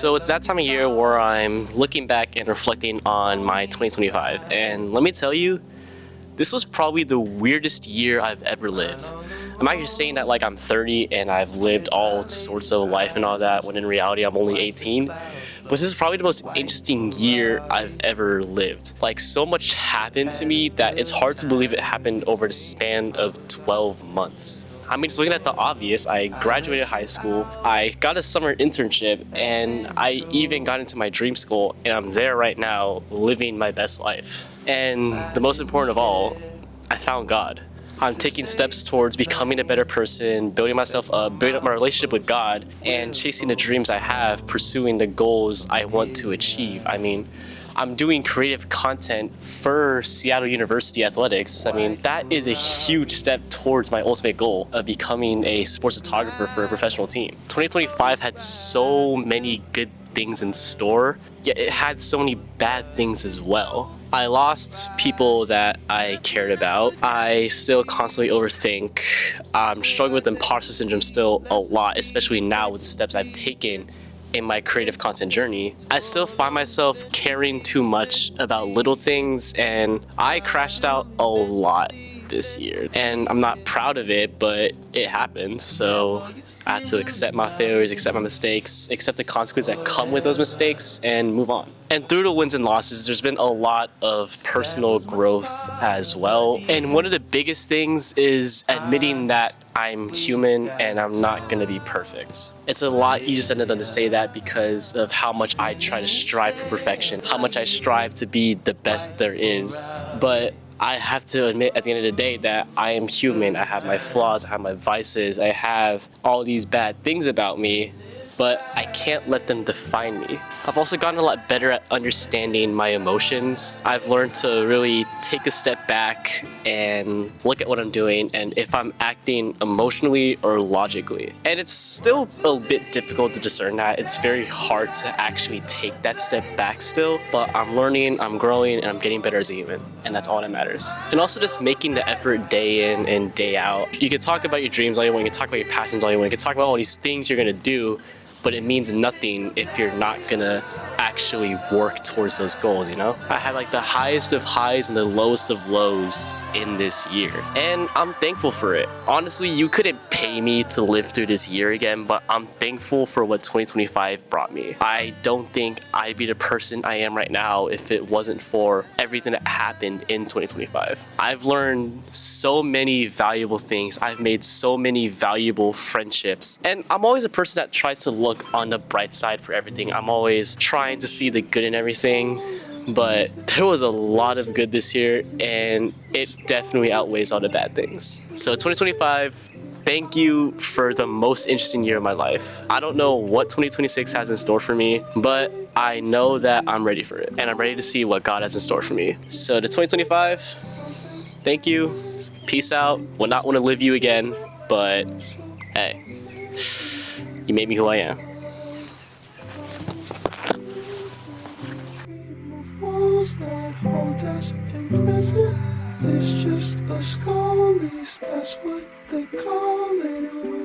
So it's that time of year where I'm looking back and reflecting on my 2025, and let me tell you, this was probably the weirdest year I've ever lived. I'm actually saying that like I'm 30 and I've lived all sorts of life and all that, when in reality I'm only 18. But this is probably the most interesting year I've ever lived. Like, so much happened to me that it's hard to believe it happened over the span of 12 months. I mean, just looking at the obvious, I graduated high school, I got a summer internship, and I even got into my dream school, and I'm there right now living my best life. And the most important of all, I found God. I'm taking steps towards becoming a better person, building myself up, building up my relationship with God, and chasing the dreams I have, pursuing the goals I want to achieve. I mean, I'm doing creative content for Seattle University Athletics. I mean, that is a huge step towards my ultimate goal of becoming a sports photographer for a professional team. 2025 had so many good things in store, yet it had so many bad things as well. I lost people that I cared about. I still constantly overthink. I'm struggling with imposter syndrome still a lot, especially now with the steps I've taken in my creative content journey. I still find myself caring too much about little things, and I crashed out a lot this year. And I'm not proud of it, but it happened. So I have to accept my failures, accept my mistakes, accept the consequences that come with those mistakes, and move on. And through the wins and losses, there's been a lot of personal growth as well. And one of the biggest things is admitting that I'm human and I'm not gonna be perfect. It's a lot easier said than done to say that because of how much I try to strive for perfection, how much I strive to be the best there is. But I have to admit at the end of the day that I am human. I have my flaws, I have my vices, I have all these bad things about me, but I can't let them define me. I've also gotten a lot better at understanding my emotions. I've learned to really take a step back and look at what I'm doing and if I'm acting emotionally or logically. And it's still a bit difficult to discern that. It's very hard to actually take that step back still, but I'm learning, I'm growing, and I'm getting better as a human, and that's all that matters. And also just making the effort day in and day out. You can talk about your dreams all you want, you can talk about your passions all you want, you can talk about all these things you're gonna do, but it means nothing if you're not gonna actually work towards those goals, you know? I had like the highest of highs and the lowest of lows in this year, and I'm thankful for it. Honestly, you couldn't pay me to live through this year again, but I'm thankful for what 2025 brought me. I don't think I'd be the person I am right now if it wasn't for everything that happened in 2025. I've learned so many valuable things. I've made so many valuable friendships, and I'm always a person that tries to look on the bright side for everything. I'm always trying to see the good in everything, but there was a lot of good this year, and it definitely outweighs all the bad things. So 2025, thank you for the most interesting year of my life. I don't know what 2026 has in store for me, but I know that I'm ready for it, and I'm ready to see what God has in store for me. So to 2025, thank you, peace out. Will not want to live you again, but hey, you made me who I am. Walls that hold us in prison, it's just a skull, that's what they call it.